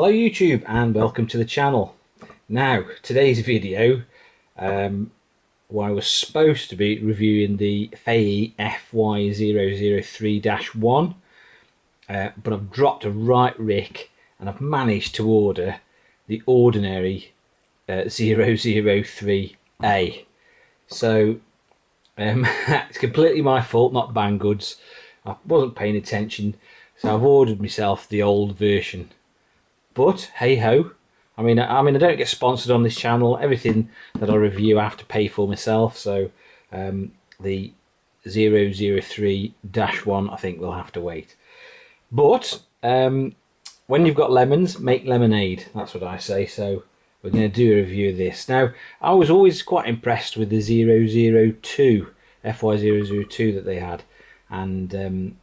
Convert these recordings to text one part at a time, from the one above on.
Hello YouTube and welcome to the channel. Now today's video, I was supposed to be reviewing the Fayee FY003-1 but I've dropped a right rick and I've managed to order the ordinary 003A. So it's completely my fault, not Banggood's. I wasn't paying attention, so I've ordered myself the old version. But hey ho, I mean I don't get sponsored on this channel. Everything that I review I have to pay for myself. So the 003-1 I think will have to wait. But when you've got lemons, make lemonade. That's what I say. So we're going to do a review of this. Now I was always quite impressed with the 002 FY002 that they had, and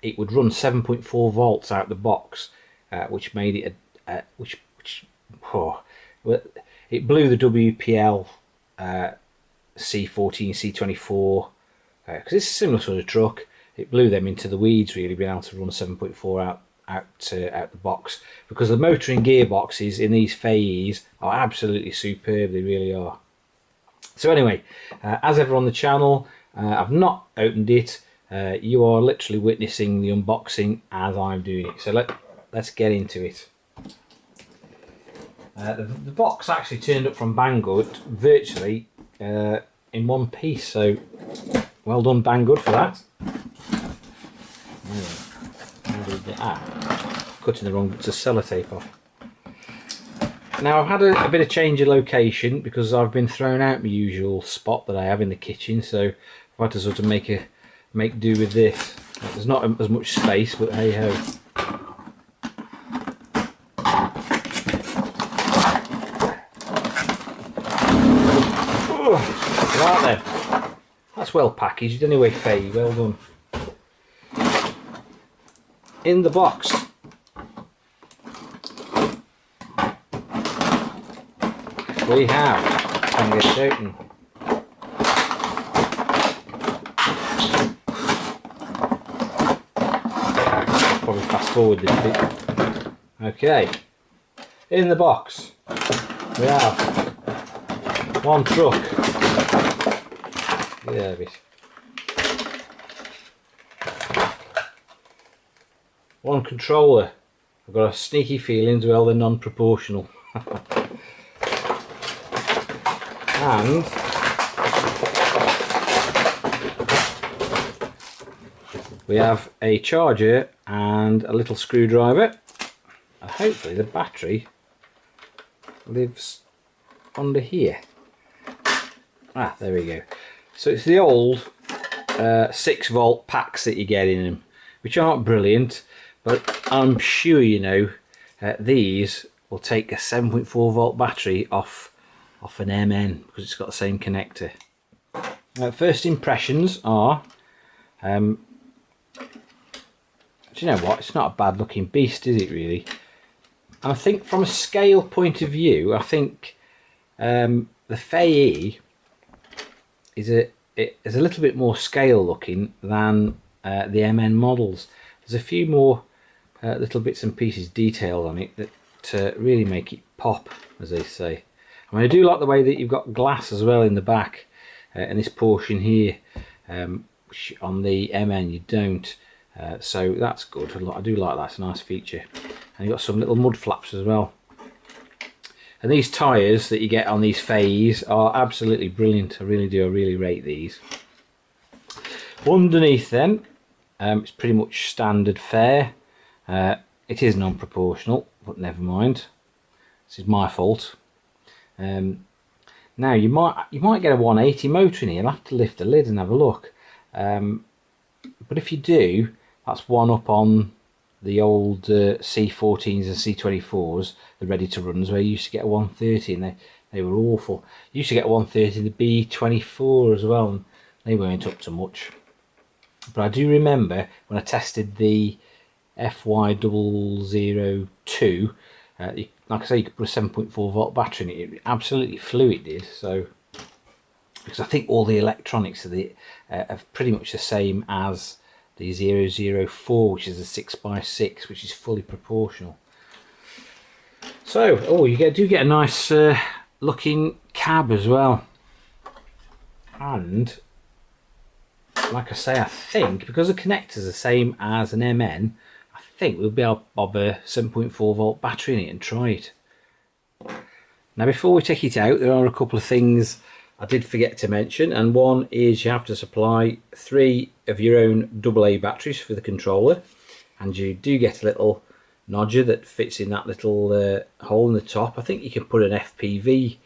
it would run 7.4 volts out the box, which made it it blew the WPL C14, C24, because it's a similar sort of truck. It blew them into the weeds, really, being able to run 7.4 out the box, because the motoring gearboxes in these Fayees are absolutely superb. They really are. So anyway, as ever on the channel, I've not opened it. You are literally witnessing the unboxing as I'm doing it. So let's get into it. The box actually turned up from Banggood virtually in one piece, so well done Banggood for that. Cutting the wrong bits of sellotape off. Now I've had a bit of change of location because I've been thrown out my usual spot that I have in the kitchen, so I've had to sort of make do with this. There's not as much space, but hey ho. Right then, that's well packaged anyway, Fayee, well done. In the box we have, try and get it open, probably fast forward this bit. Okay, in the box we have one truck. Yeah, a bit. One controller. I've got a sneaky feeling as well they're non-proportional. And we have a charger and a little screwdriver, and hopefully the battery lives under here. Ah, there we go. So it's the old 6 volt packs that you get in them, which aren't brilliant, but I'm sure you know these will take a 7.4 volt battery off an MN because it's got the same connector. First impressions are, do you know what? It's not a bad looking beast, is it really? And I think from a scale point of view, I think the Fayee is a little bit more scale looking than the MN models. There's a few more little bits and pieces detailed on it that really make it pop, as they say. I mean, I do like the way that you've got glass as well in the back and this portion here, which on the MN you don't, so that's good. I do like that. It's a nice feature. And you've got some little mud flaps as well. And these tyres that you get on these Fayees are absolutely brilliant. I really do. I really rate these. Underneath then, it's pretty much standard fare. It is non-proportional, but never mind. This is my fault. Now you might get a 180 motor in here. You'll have to lift the lid and have a look. But if you do, that's one up on the old C14s and C24s, the ready to runs, where you used to get a 130 and they were awful. You used to get a 130 in the B24 as well, and they weren't up to much. But I do remember when I tested the FY002, like I say, you could put a 7.4 volt battery in it. It absolutely flew, it did. So, because I think all the electronics are pretty much the same as the 004, which is a 6x6, which is fully proportional. So, oh, you do get a nice looking cab as well. And like I say, I think because the connector's the same as an MN, I think we'll be able to bob a 7.4 volt battery in it and try it. Now before we take it out, there are a couple of things I did forget to mention, and one is you have to supply 3 of your own AA batteries for the controller, and you do get a little nodger that fits in that little hole in the top. I think you can put an FPV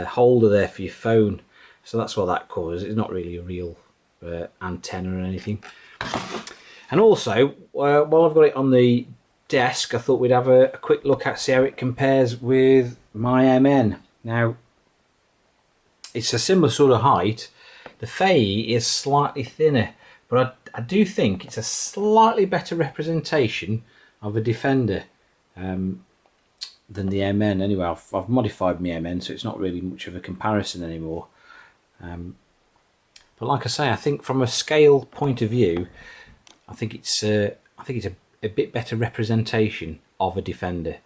holder there for your phone, so that's what that covers. It's not really a real antenna or anything. And also, while I've got it on the desk, I thought we'd have a quick look at see how it compares with my MN. Now, it's a similar sort of height. The Fayee is slightly thinner, but I do think it's a slightly better representation of a Defender than the MN. Anyway, I've modified my MN, so it's not really much of a comparison anymore. But like I say, I think from a scale point of view, I think it's a bit better representation of a Defender.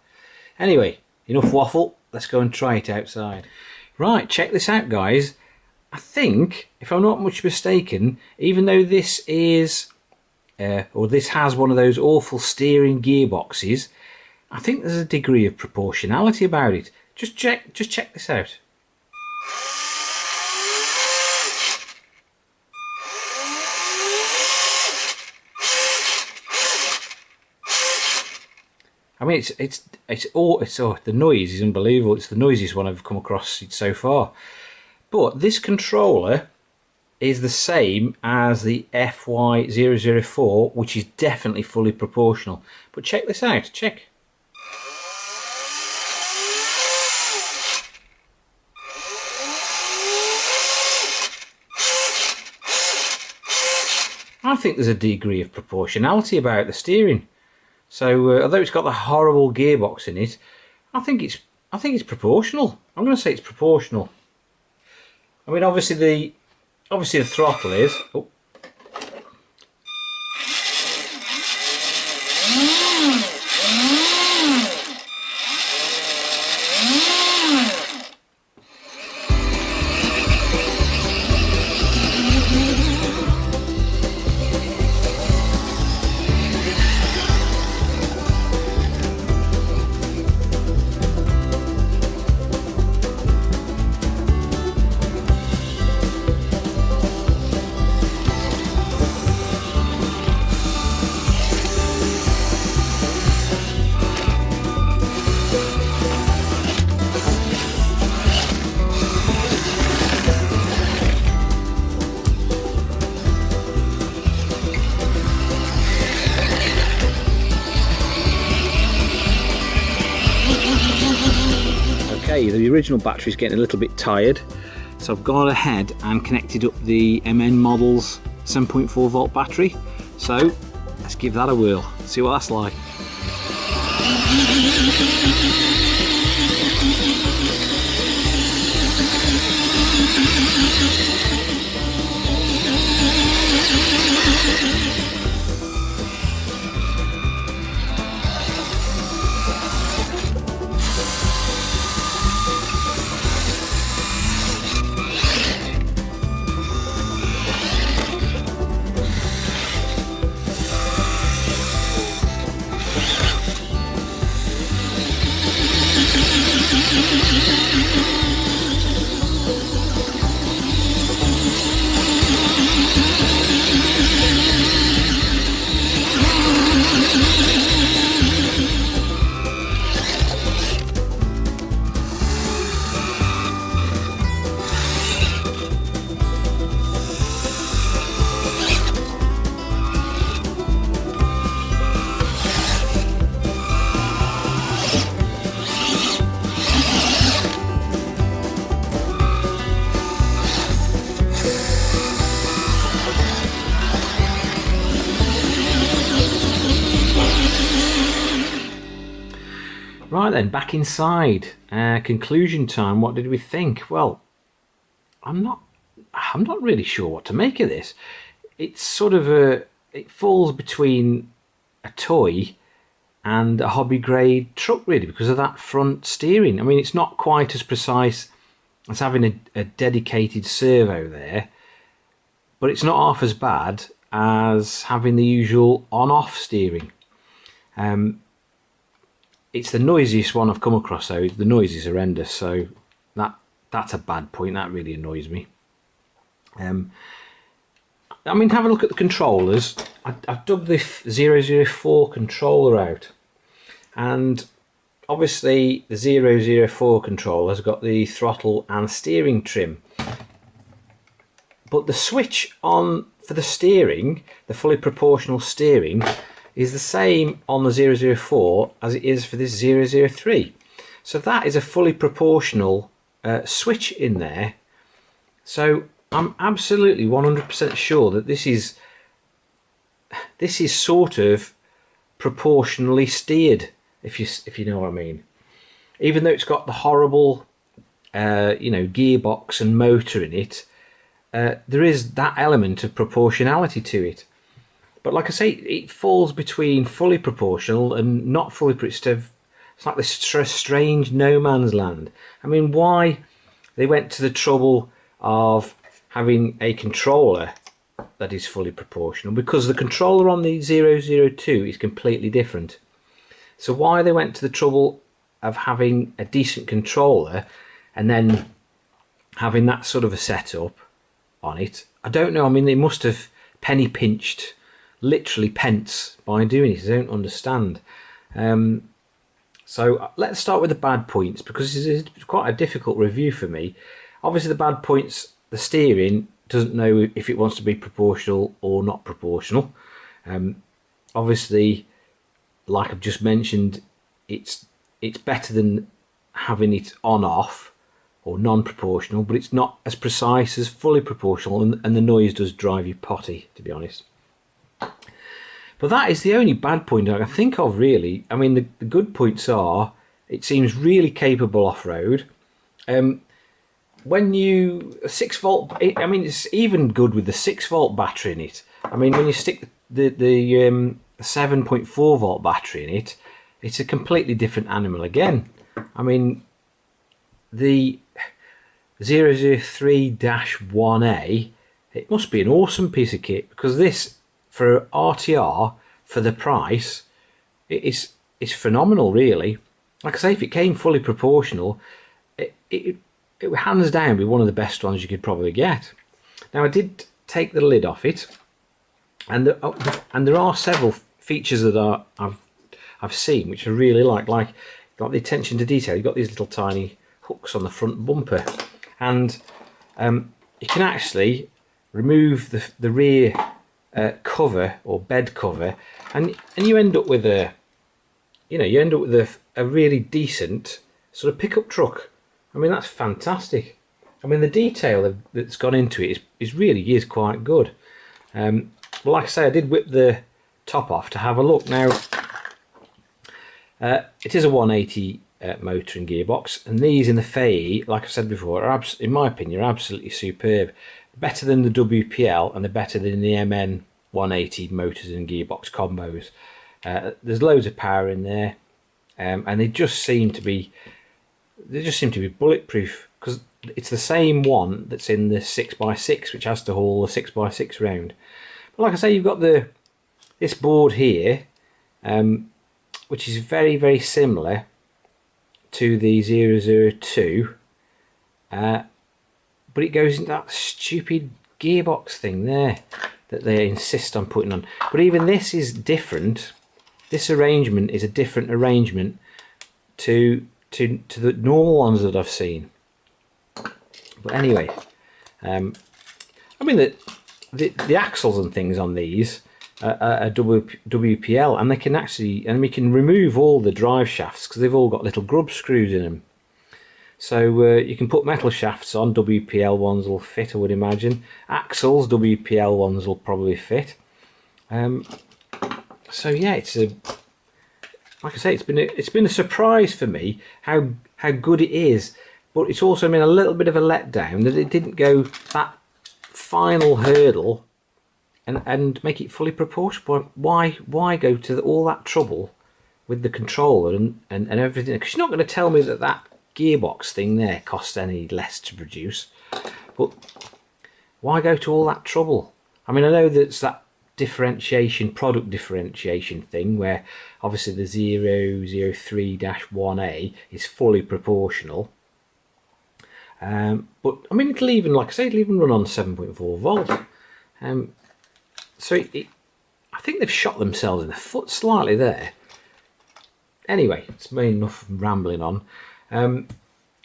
Anyway, enough waffle. Let's go and try it outside. Right, check this out, guys. I think, if I'm not much mistaken, even though this is, or this has one of those awful steering gearboxes, I think there's a degree of proportionality about it. Just check this out. I mean, the noise is unbelievable. It's the noisiest one I've come across so far. But this controller is the same as the FY004, which is definitely fully proportional. But check this out. Check. I think there's a degree of proportionality about the steering. So although it's got the horrible gearbox in it, I think it's proportional. I'm going to say it's proportional. I mean, obviously the throttle is. Oh. Okay, the original battery is getting a little bit tired, so I've gone ahead and connected up the MN model's 7.4 volt battery. So let's give that a whirl, see what that's like. Right then, back inside. Conclusion time. What did we think? Well, I'm not really sure what to make of this. It's sort of it falls between a toy and a hobby grade truck, really, because of that front steering. I mean, it's not quite as precise as having a dedicated servo there, but it's not half as bad as having the usual on-off steering. It's the noisiest one I've come across, though. The noise is horrendous, so that's a bad point. That really annoys me. I mean, have a look at the controllers. I've dug the 004 controller out, and obviously the 004 controller has got the throttle and steering trim, but the switch on for the steering, the fully proportional steering, is the same on the 004 as it is for this 003. So that is a fully proportional switch in there. So I'm absolutely 100% sure that this is sort of proportionally steered, if you know what I mean. Even though it's got the horrible gearbox and motor in it, there is that element of proportionality to it. But like I say, it falls between fully proportional and not fully. It's like this strange no man's land. I mean, why they went to the trouble of having a controller that is fully proportional? Because the controller on the 002 is completely different. So why they went to the trouble of having a decent controller and then having that sort of a setup on it, I don't know. I mean, they must have penny pinched literally pence by doing it. I don't understand. So let's start with the bad points, because this is quite a difficult review for me. Obviously the bad points, the steering doesn't know if it wants to be proportional or not proportional. Obviously, like I've just mentioned, it's better than having it on off or non-proportional, but it's not as precise as fully proportional, and the noise does drive you potty, to be honest. But that is the only bad point I can think of, really. I mean, the good points are it seems really capable off-road. When you 6 volt, I mean, it's even good with the 6 volt battery in it. I mean, when you stick the 7.4 volt battery in it, it's a completely different animal again. I mean, the 003-1A, it must be an awesome piece of kit, because this, for RTR, for the price, it's phenomenal, really. Like I say, if it came fully proportional, it would hands down be one of the best ones you could probably get. Now, I did take the lid off it, and there are several features that I've seen which I really like got the attention to detail. You've got these little tiny hooks on the front bumper, and you can actually remove the rear cover or bed cover, and you end up with a really decent sort of pickup truck. I mean, that's fantastic. I mean, the detail that's gone into it is really quite good. Well, like I say, I did whip the top off to have a look. Now, it is a 180 motor and gearbox, and these in the Fayee, like I said before, are in my opinion, are absolutely superb. Better than the WPL, and they're better than the MN 180 motors and gearbox combos. There's loads of power in there, and they just seem to be bulletproof, because it's the same one that's in the 6x6, which has to haul the 6x6 round. But like I say, you've got this board here, which is very, very similar to the 002, but it goes into that stupid gearbox thing there that they insist on putting on. But even this is different. This arrangement is a different arrangement to the normal ones that I've seen. But anyway, I mean, the axles and things on these are WPL, and we can remove all the drive shafts because they've all got little grub screws in them. So you can put metal shafts on. WPL ones will fit, I would imagine. Axles, WPL ones will probably fit. So yeah, like I say, it's been a surprise for me how good it is, but it's also been a little bit of a letdown that it didn't go that final hurdle and make it fully proportional. Why go to all that trouble with the controller and everything, because you're not going to tell me that that gearbox thing there costs any less to produce. But why go to all that trouble? I mean, I know that's that differentiation, product differentiation thing, where obviously the 003-1A is fully proportional. But I mean, it'll even, like I say, it'll even run on 7.4 volt. So I think they've shot themselves in the foot slightly there. Anyway, it's made enough rambling on.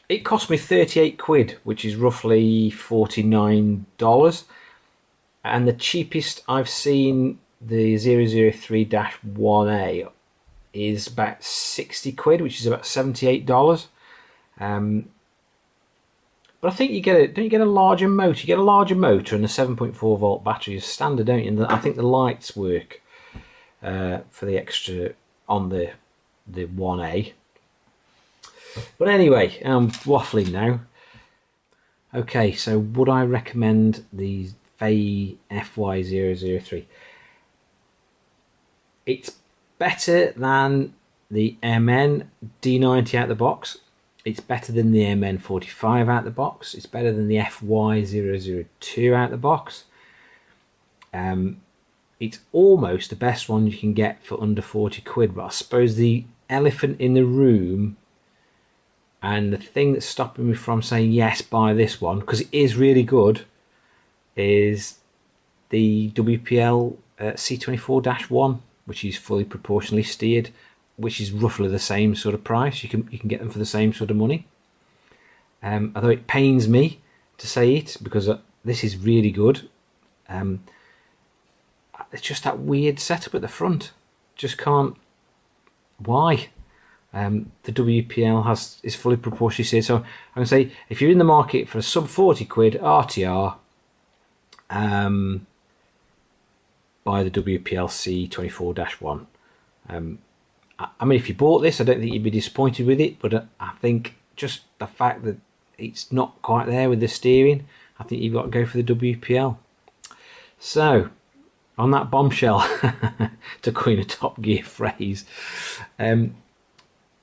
It cost me 38 quid, which is roughly $49. And the cheapest I've seen, the 003-1A, is about 60 quid, which is about $78. But I think you get don't you get a larger motor? You get a larger motor and a 7.4 volt battery as standard, don't you? And I think the lights work for the extra on the 1A. But anyway, I'm waffling now. Okay, so would I recommend the Fayee FY003? It's better than the MN D90 out the box. It's better than the MN45 out the box. It's better than the FY002 out the box. It's almost the best one you can get for under 40 quid. But I suppose the elephant in the room, and the thing that's stopping me from saying yes, buy this one, because it is really good, is the WPL C24-1, which is fully proportionally steered, which is roughly the same sort of price. You can get them for the same sort of money. Although it pains me to say it, because this is really good. It's just that weird setup at the front. Just can't. Why? The WPL is fully proportionally steered. So I'm going to say, if you're in the market for a sub 40 quid RTR, buy the WPL C24-1. I mean, if you bought this, I don't think you'd be disappointed with it, but I think just the fact that it's not quite there with the steering, I think you've got to go for the WPL. So, on that bombshell, to coin a Top Gear phrase,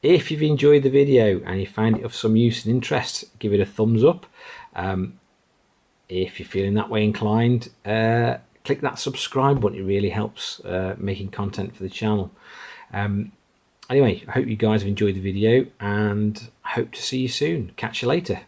if you've enjoyed the video and you find it of some use and interest, give it a thumbs up. If you're feeling that way inclined, click that subscribe button. It really helps making content for the channel. Anyway, I hope you guys have enjoyed the video, and I hope to see you soon. Catch you later.